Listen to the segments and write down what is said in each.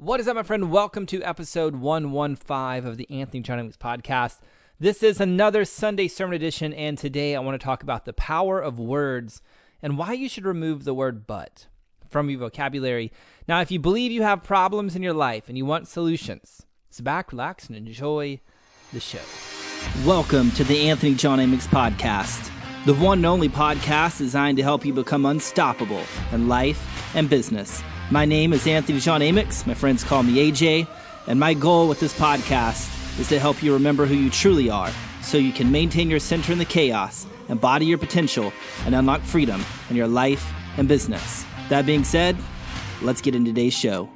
What is up, my friend? Welcome to episode 115 of the Anthony John Amick podcast. This is another Sunday sermon edition, and today I want to talk about the power of words and why you should remove the word but from your vocabulary. Now, if you believe you have problems in your life and you want solutions, sit back, relax, and enjoy the show. Welcome to the Anthony John Amick podcast, the one and only podcast designed to help you become unstoppable in life and business. My name is Anthony John Amick. My friends call me AJ, and my goal with this podcast is to help you remember who you truly are so you can maintain your center in the chaos, embody your potential, and unlock freedom in your life and business. That being said, let's get into today's show.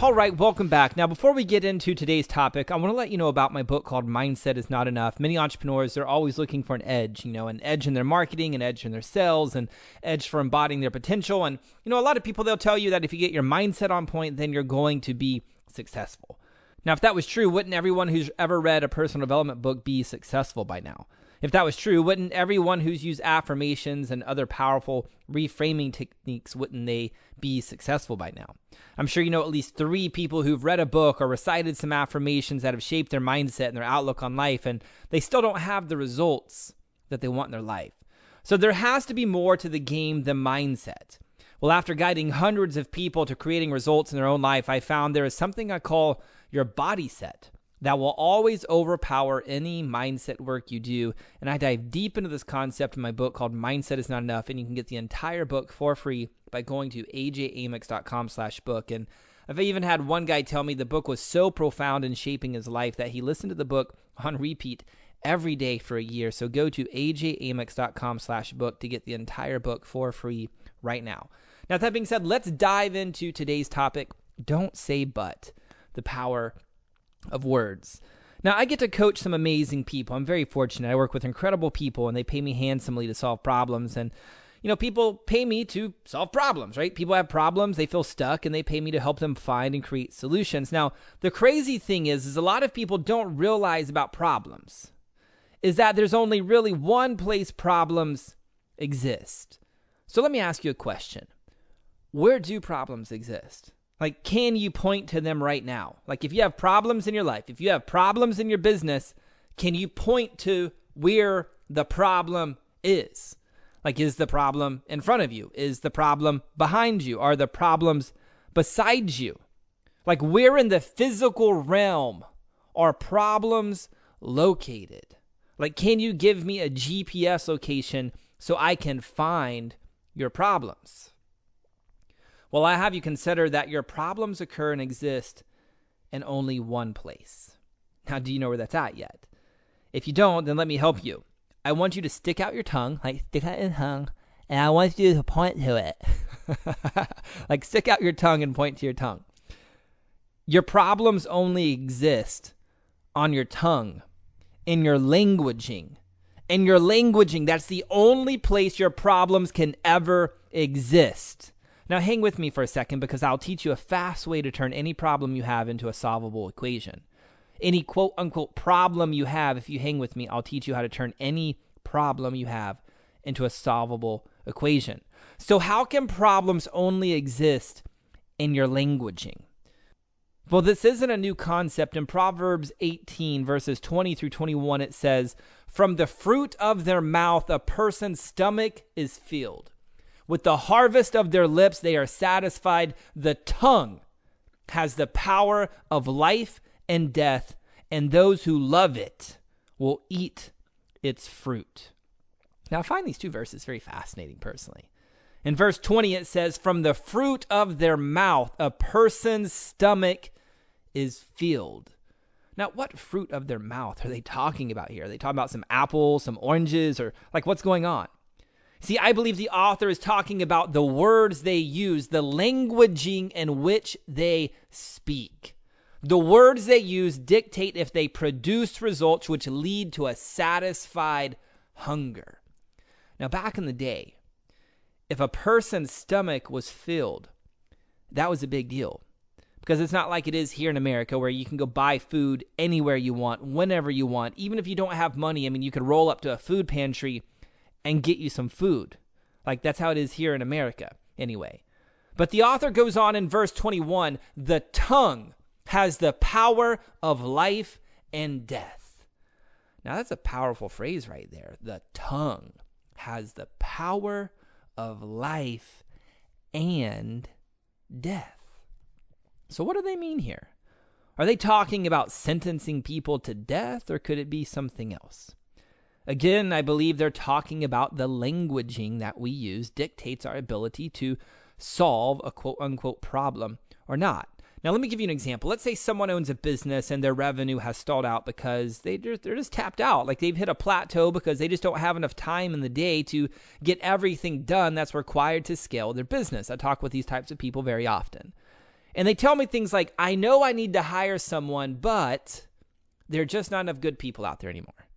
All right, welcome back. Now, before we get into today's topic, I want to let you know about my book called Mindset is Not Enough. Many entrepreneurs, they're always looking for an edge in their marketing, an edge in their sales, an edge for embodying their potential. And, a lot of people, they'll tell you that if you get your mindset on point, then you're going to be successful. Now, if that was true, wouldn't everyone who's ever read a personal development book be successful by now? If that was true, wouldn't everyone who's used affirmations and other powerful reframing techniques, wouldn't they be successful by now? I'm sure you know at least 3 people who've read a book or recited some affirmations that have shaped their mindset and their outlook on life, and they still don't have the results that they want in their life. So there has to be more to the game than mindset. Well, after guiding hundreds of people to creating results in their own life, I found there is something I call your body set that will always overpower any mindset work you do. And I dive deep into this concept in my book called Mindset is Not Enough. And you can get the entire book for free by going to ajamick.com/book. And I've even had one guy tell me the book was so profound in shaping his life that he listened to the book on repeat every day for a year. So go to ajamick.com/book to get the entire book for free right now. Now, that being said, let's dive into today's topic. Don't say but. The power of words. Now, I get to coach some amazing people. I'm very fortunate. I work with incredible people, and they pay me handsomely to solve problems. And, people pay me to solve problems, right? People have problems, they feel stuck, and they pay me to help them find and create solutions. Now, the crazy thing is a lot of people don't realize about problems, is that there's only really one place problems exist. So let me ask you a question. Where do problems exist? Can you point to them right now? If you have problems in your life, if you have problems in your business, can you point to where the problem is? Is the problem in front of you? Is the problem behind you? Are the problems beside you? Where in the physical realm are problems located? Can you give me a GPS location so I can find your problems? Well, I have you consider that your problems occur and exist in only one place. Now, do you know where that's at yet? If you don't, then let me help you. I want you to stick out your tongue, stick out your tongue, and I want you to point to it. Stick out your tongue and point to your tongue. Your problems only exist on your tongue, in your languaging. In your languaging, that's the only place your problems can ever exist. Now, hang with me for a second because I'll teach you a fast way to turn any problem you have into a solvable equation. Any quote-unquote problem you have, if you hang with me, I'll teach you how to turn any problem you have into a solvable equation. So how can problems only exist in your languaging? Well, this isn't a new concept. In Proverbs 18, verses 20 through 21, it says, "From the fruit of their mouth a person's stomach is filled. With the harvest of their lips, they are satisfied. The tongue has the power of life and death, and those who love it will eat its fruit." Now, I find these 2 verses very fascinating personally. In verse 20, it says, "From the fruit of their mouth, a person's stomach is filled." Now, what fruit of their mouth are they talking about here? Are they talking about some apples, some oranges, or what's going on? See, I believe the author is talking about the words they use, the languaging in which they speak. The words they use dictate if they produce results which lead to a satisfied hunger. Now, back in the day, if a person's stomach was filled, that was a big deal. Because it's not like it is here in America where you can go buy food anywhere you want, whenever you want. Even if you don't have money, you could roll up to a food pantry and get you some food. That's how it is here in America, anyway. But the author goes on in verse 21, the tongue has the power of life and death. Now that's a powerful phrase right there. The tongue has the power of life and death. So what do they mean here? Are they talking about sentencing people to death, or could it be something else? Again, I believe they're talking about the languaging that we use dictates our ability to solve a quote-unquote problem or not. Now, let me give you an example. Let's say someone owns a business and their revenue has stalled out because they're just tapped out. Like they've hit a plateau because they just don't have enough time in the day to get everything done that's required to scale their business. I talk with these types of people very often. And they tell me things like, I know I need to hire someone, but there are just not enough good people out there anymore.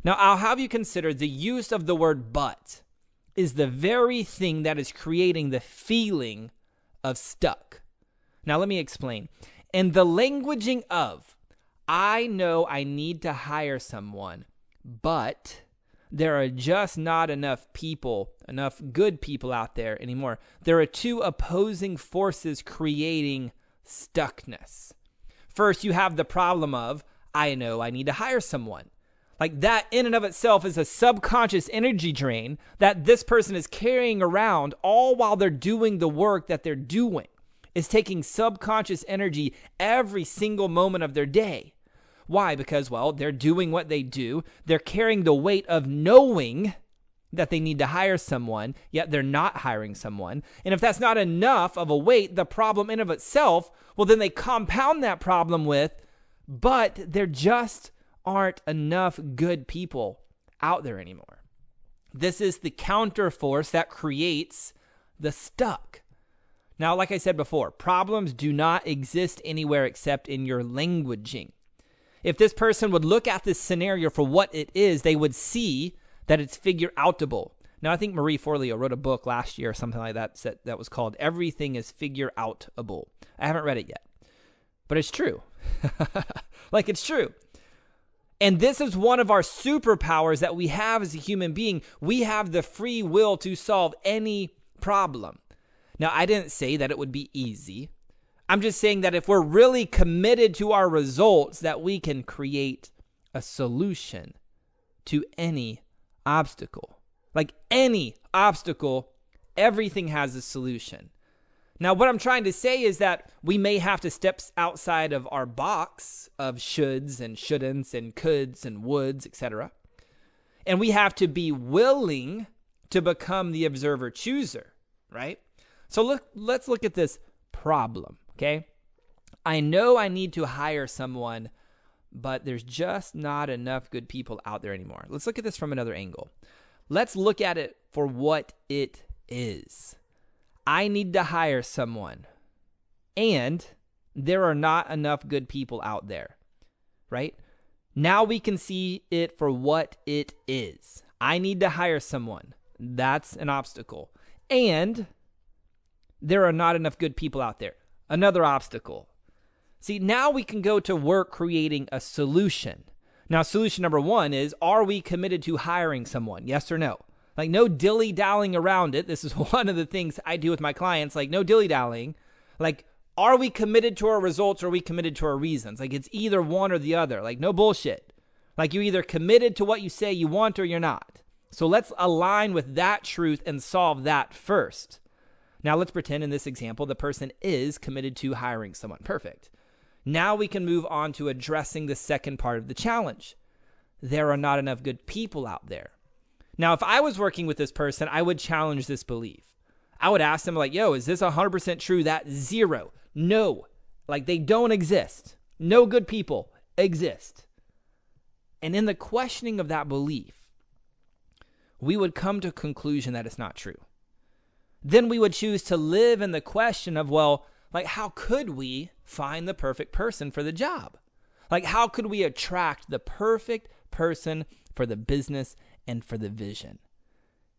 Now, I'll have you consider the use of the word but is the very thing that is creating the feeling of stuck. Now, let me explain. In the languaging of, I know I need to hire someone, but there are just not enough people, enough good people out there anymore. There are two opposing forces creating stuckness. First, you have the problem of, I know I need to hire someone. Like that in and of itself is a subconscious energy drain that this person is carrying around all while they're doing the work that they're doing. It's taking subconscious energy every single moment of their day. Why? Because, well, they're doing what they do. They're carrying the weight of knowing that they need to hire someone, yet they're not hiring someone. And if that's not enough of a weight, the problem in of itself, well, then they compound that problem with, but there just aren't enough good people out there anymore. This is the counterforce that creates the stuck. Now, like I said before, problems do not exist anywhere except in your languaging. If this person would look at this scenario for what it is, they would see that it's figure-outable. Now, I think Marie Forleo wrote a book last year or something like that that was called Everything is Figure-Outable. I haven't read it yet, but it's true. Like, it's true. And this is one of our superpowers that we have as a human being. We have the free will to solve any problem. Now, I didn't say that it would be easy. I'm just saying that if we're really committed to our results, that we can create a solution to any obstacle. Like any obstacle, everything has a solution. Now, what I'm trying to say is that we may have to step outside of our box of shoulds and shouldn'ts and coulds and woulds, etc. And we have to be willing to become the observer chooser, right? So let's look at this problem, okay? I know I need to hire someone, but there's just not enough good people out there anymore. Let's look at this from another angle. Let's look at it for what it is. I need to hire someone, and there are not enough good people out there, right? Now we can see it for what it is. I need to hire someone. That's an obstacle. And there are not enough good people out there. Another obstacle. See, now we can go to work creating a solution. Now, solution number one is, are we committed to hiring someone? Yes or no? Like, no dilly-dallying around it. This is one of the things I do with my clients. Like, no dilly-dallying. Like, are we committed to our results or are we committed to our reasons? Like, it's either one or the other. Like, no bullshit. Like, you're either committed to what you say you want or you're not. So let's align with that truth and solve that first. Now, let's pretend in this example the person is committed to hiring someone. Perfect. Now we can move on to addressing the second part of the challenge. There are not enough good people out there. Now, if I was working with this person, I would challenge this belief. I would ask them like, yo, is this 100% true that zero? No. Like, they don't exist. No good people exist. And in the questioning of that belief, we would come to a conclusion that it's not true. Then we would choose to live in the question of, well, like, how could we find the perfect person for the job? Like, how could we attract the perfect person for the business and for the vision?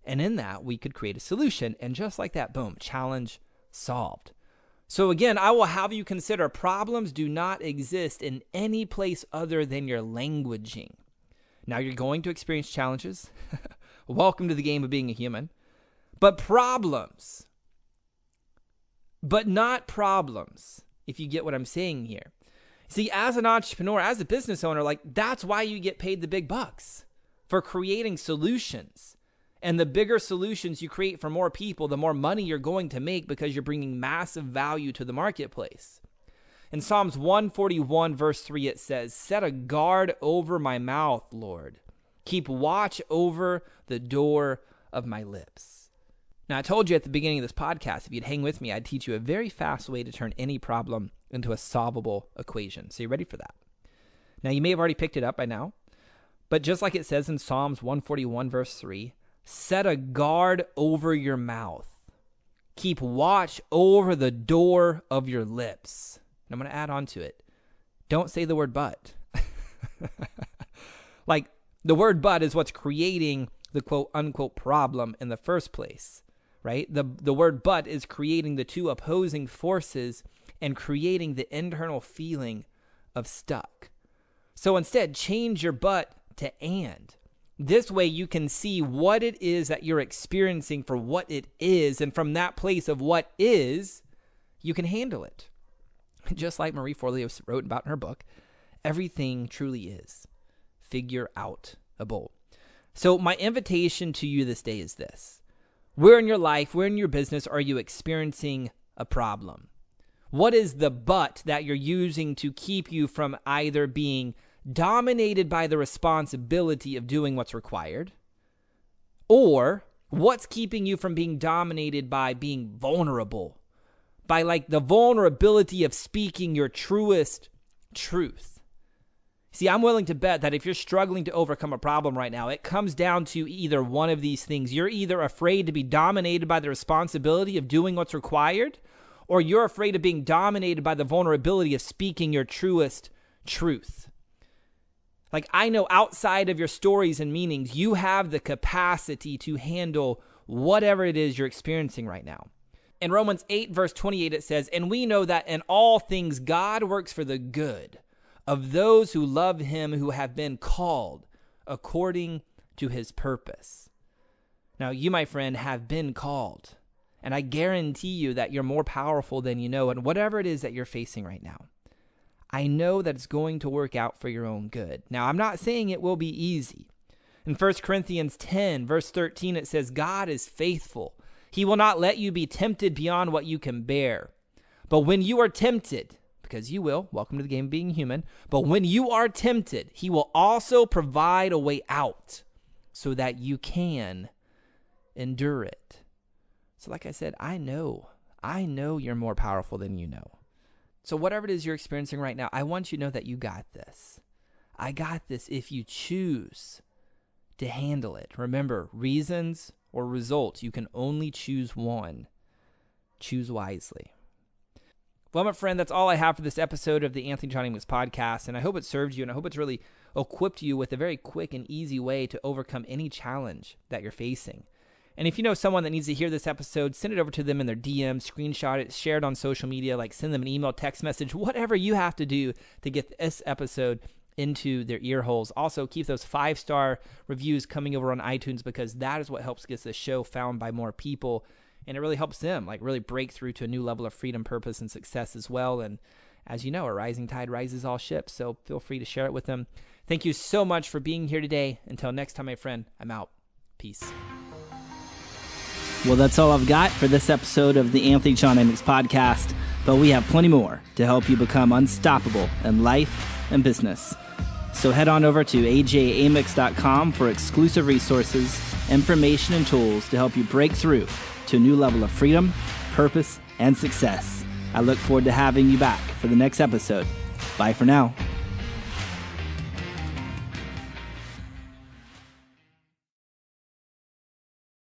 And in that, we could create a solution. And just like that, boom, challenge solved. So again, I will have you consider problems do not exist in any place other than your languaging. Now, you're going to experience challenges. Welcome to the game of being a human. But problems, but not problems, if you get what I'm saying here. See, as an entrepreneur, as a business owner, like that's why you get paid the big bucks, for creating solutions. And the bigger solutions you create for more people, the more money you're going to make because you're bringing massive value to the marketplace. In Psalms 141, verse 3, it says, "Set a guard over my mouth, Lord. Keep watch over the door of my lips." Now, I told you at the beginning of this podcast, if you'd hang with me, I'd teach you a very fast way to turn any problem into a solvable equation. So you ready for that? Now, you may have already picked it up by now, but just like it says in Psalms 141, verse 3, set a guard over your mouth. Keep watch over the door of your lips. And I'm going to add on to it. Don't say the word but. Like, the word but is what's creating the quote unquote problem in the first place, right? The word but is creating the two opposing forces and creating the internal feeling of stuck. So instead, change your but to and. This way you can see what it is that you're experiencing for what it is, and from that place of what is, you can handle it. Just like Marie Forleo wrote about in her book, everything truly is. Figure out a bowl. So my invitation to you this day is this. Where in your life, where in your business are you experiencing a problem? What is the but that you're using to keep you from either being dominated by the responsibility of doing what's required, or what's keeping you from being dominated by being vulnerable, by like the vulnerability of speaking your truest truth? See, I'm willing to bet that if you're struggling to overcome a problem right now, it comes down to either one of these things. You're either afraid to be dominated by the responsibility of doing what's required, or you're afraid of being dominated by the vulnerability of speaking your truest truth. Like, I know outside of your stories and meanings, you have the capacity to handle whatever it is you're experiencing right now. In Romans 8, verse 28, it says, "And we know that in all things God works for the good of those who love him, who have been called according to his purpose." Now, you, my friend, have been called. And I guarantee you that you're more powerful than you know, and whatever it is that you're facing right now, I know that it's going to work out for your own good. Now, I'm not saying it will be easy. In 1 Corinthians 10, verse 13, it says, "God is faithful. He will not let you be tempted beyond what you can bear. But when you are tempted," because you will, welcome to the game of being human, "but when you are tempted, he will also provide a way out so that you can endure it." So like I said, I know you're more powerful than you know. So whatever it is you're experiencing right now, I want you to know that you got this. I got this if you choose to handle it. Remember, reasons or results, you can only choose one. Choose wisely. Well, my friend, that's all I have for this episode of the Anthony John Amos podcast, and I hope it served you, and I hope it's really equipped you with a very quick and easy way to overcome any challenge that you're facing. And if you know someone that needs to hear this episode, send it over to them in their DM, screenshot it, share it on social media, like send them an email, text message, whatever you have to do to get this episode into their ear holes. Also, keep those 5-star reviews coming over on iTunes, because that is what helps get this show found by more people. And it really helps them like really break through to a new level of freedom, purpose, and success as well. And as you know, a rising tide rises all ships. So feel free to share it with them. Thank you so much for being here today. Until next time, my friend, I'm out. Peace. Well, that's all I've got for this episode of the Anthony John Amos podcast, but we have plenty more to help you become unstoppable in life and business. So head on over to ajamix.com for exclusive resources, information, and tools to help you break through to a new level of freedom, purpose, and success. I look forward to having you back for the next episode. Bye for now.